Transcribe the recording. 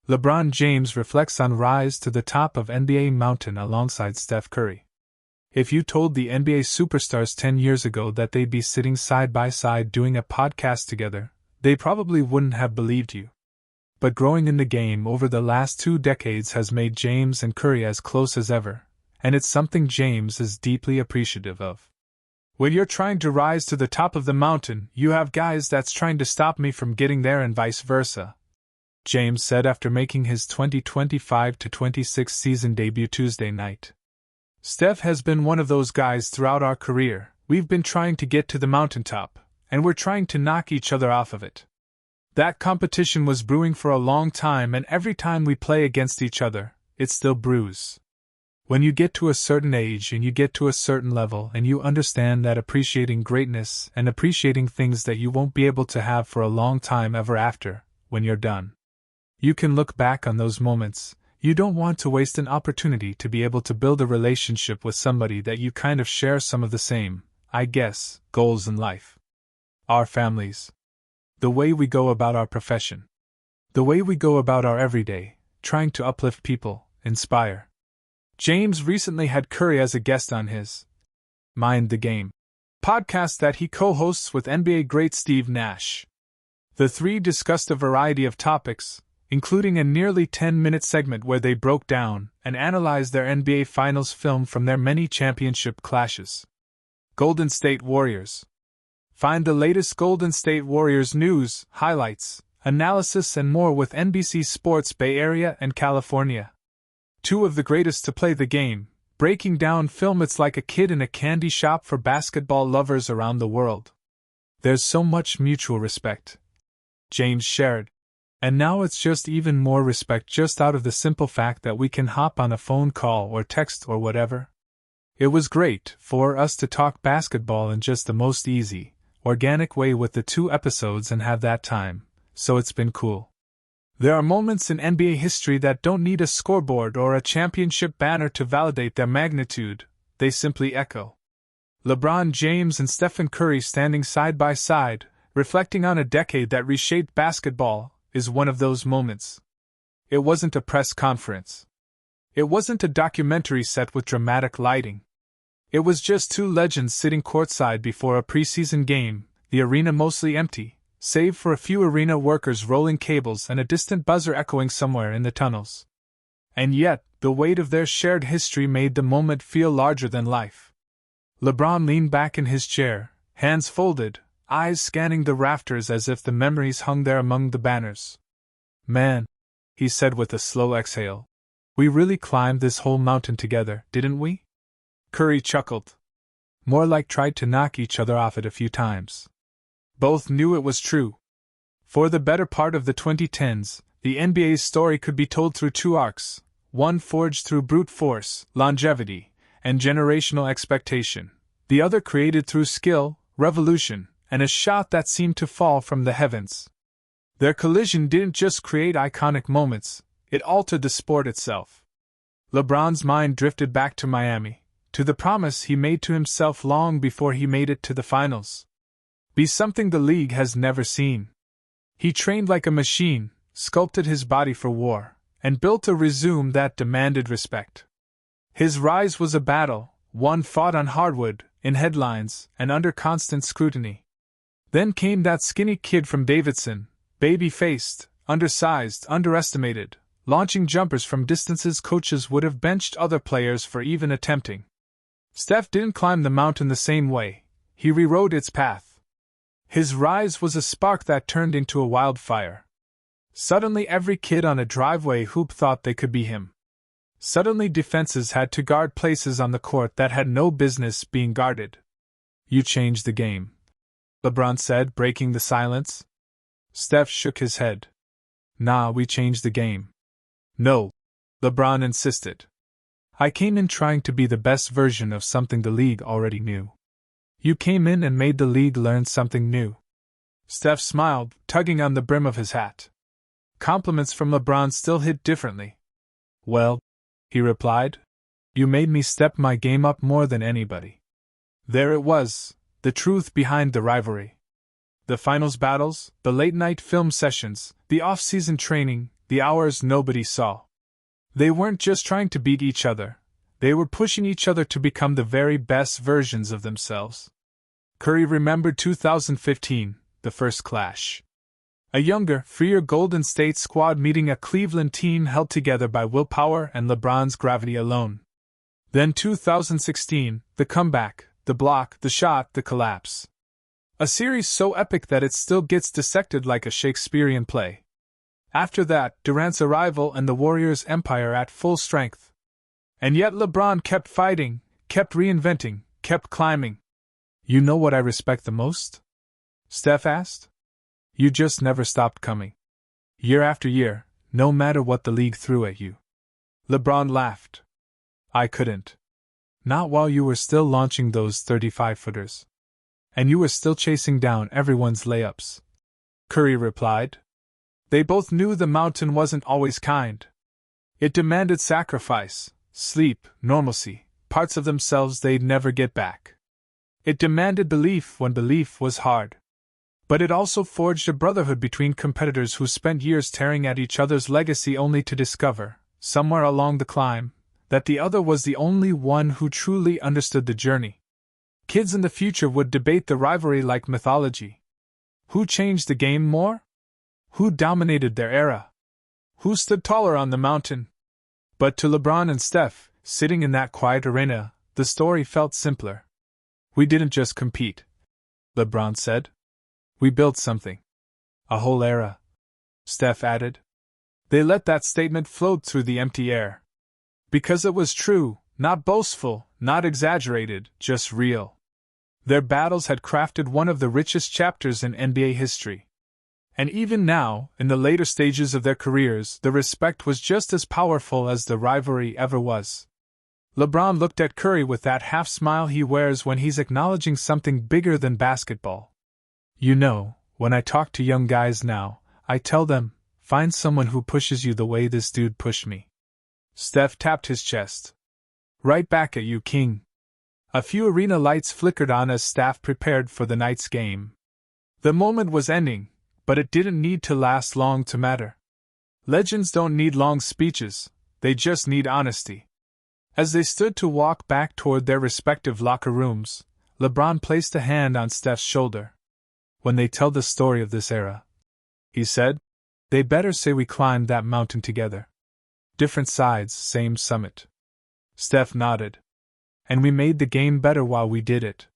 LeBron James reflects on rise to the top of NBA mountain alongside Steph Curry. If you told the NBA superstars 10 years ago that they'd be sitting side by side doing a podcast together, they probably wouldn't have believed you. But growing in the game over the last 2 decades has made James and Curry as close as ever, and it's something James is deeply appreciative of. When you're trying to rise to the top of the mountain, you have guys that's trying to stop me from getting there and vice versa, James said after making his 2025-26 season debut Tuesday night. Steph has been one of those guys throughout our career. We've been trying to get to the mountaintop, and we're trying to knock each other off of it. That competition was brewing for a long time, and every time we play against each other, it still brews. When you get to a certain age and you get to a certain level and you understand that appreciating greatness and appreciating things that you won't be able to have for a long time ever after, when you're done, you can look back on those moments. You don't want to waste an opportunity to be able to build a relationship with somebody that you kind of share some of the same, I guess, goals in life. Our families. The way we go about our profession. The way we go about our everyday, trying to uplift people, inspire. James recently had Curry as a guest on his Mind the Game podcast that he co-hosts with NBA great Steve Nash. The three discussed a variety of topics, including a nearly 10-minute segment where they broke down and analyzed their NBA Finals film from their many championship clashes. Golden State Warriors. Find the latest Golden State Warriors news, highlights, analysis and more with NBC Sports Bay Area and California. Two of the greatest to play the game, breaking down film. It's like a kid in a candy shop for basketball lovers around the world. There's so much mutual respect, James shared. And now it's just even more respect just out of the simple fact that we can hop on a phone call or text or whatever. It was great for us to talk basketball in just the most easy, organic way with the 2 episodes and have that time, so it's been cool. There are moments in NBA history that don't need a scoreboard or a championship banner to validate their magnitude, they simply echo. LeBron James and Stephen Curry standing side by side, reflecting on a decade that reshaped basketball, is one of those moments. It wasn't a press conference. It wasn't a documentary set with dramatic lighting. It was just 2 legends sitting courtside before a preseason game, the arena mostly empty, save for a few arena workers rolling cables and a distant buzzer echoing somewhere in the tunnels. And yet, the weight of their shared history made the moment feel larger than life. LeBron leaned back in his chair, hands folded, eyes scanning the rafters as if the memories hung there among the banners. Man, he said with a slow exhale, we really climbed this whole mountain together, didn't we? Curry chuckled. More like tried to knock each other off it a few times. Both knew it was true. For the better part of the 2010s, the NBA's story could be told through 2 arcs, one forged through brute force, longevity, and generational expectation, the other created through skill, revolution, and a shot that seemed to fall from the heavens. Their collision didn't just create iconic moments, it altered the sport itself. LeBron's mind drifted back to Miami, to the promise he made to himself long before he made it to the finals. Be something the league has never seen. He trained like a machine, sculpted his body for war, and built a resume that demanded respect. His rise was a battle, one fought on hardwood, in headlines, and under constant scrutiny. Then came that skinny kid from Davidson, baby-faced, undersized, underestimated, launching jumpers from distances coaches would have benched other players for even attempting. Steph didn't climb the mountain the same way, he rewrote its path. His rise was a spark that turned into a wildfire. Suddenly every kid on a driveway hoop thought they could be him. Suddenly defenses had to guard places on the court that had no business being guarded. You changed the game, LeBron said, breaking the silence. Steph shook his head. Nah, we changed the game. No, LeBron insisted. I came in trying to be the best version of something the league already knew. You came in and made the league learn something new. Steph smiled, tugging on the brim of his hat. Compliments from LeBron still hit differently. Well, he replied, you made me step my game up more than anybody. There it was, the truth behind the rivalry. The finals battles, the late-night film sessions, the off-season training, the hours nobody saw. They weren't just trying to beat each other, they were pushing each other to become the very best versions of themselves. Curry remembered 2015, the first clash. A younger, freer Golden State squad meeting a Cleveland team held together by willpower and LeBron's gravity alone. Then 2016, the comeback, the block, the shot, the collapse. A series so epic that it still gets dissected like a Shakespearean play. After that, Durant's arrival and the Warriors' empire at full strength. And yet LeBron kept fighting, kept reinventing, kept climbing. You know what I respect the most? Steph asked. You just never stopped coming. Year after year, no matter what the league threw at you. LeBron laughed. I couldn't. Not while you were still launching those 35-footers. And you were still chasing down everyone's layups. Curry replied. They both knew the mountain wasn't always kind. It demanded sacrifice, sleep, normalcy, parts of themselves they'd never get back. It demanded belief when belief was hard. But it also forged a brotherhood between competitors who spent years tearing at each other's legacy only to discover, somewhere along the climb, that the other was the only one who truly understood the journey. Kids in the future would debate the rivalry like mythology. Who changed the game more? Who dominated their era? Who stood taller on the mountain? But to LeBron and Steph, sitting in that quiet arena, the story felt simpler. We didn't just compete, LeBron said. We built something. A whole era, Steph added. They let that statement float through the empty air. Because it was true, not boastful, not exaggerated, just real. Their battles had crafted one of the richest chapters in NBA history. And even now, in the later stages of their careers, the respect was just as powerful as the rivalry ever was. LeBron looked at Curry with that half-smile he wears when he's acknowledging something bigger than basketball. You know, when I talk to young guys now, I tell them, find someone who pushes you the way this dude pushed me. Steph tapped his chest. Right back at you, King. A few arena lights flickered on as Steph prepared for the night's game. The moment was ending, but it didn't need to last long to matter. Legends don't need long speeches, they just need honesty. As they stood to walk back toward their respective locker rooms, LeBron placed a hand on Steph's shoulder. When they tell the story of this era, he said, they better say we climbed that mountain together. Different sides, same summit. Steph nodded. And we made the game better while we did it.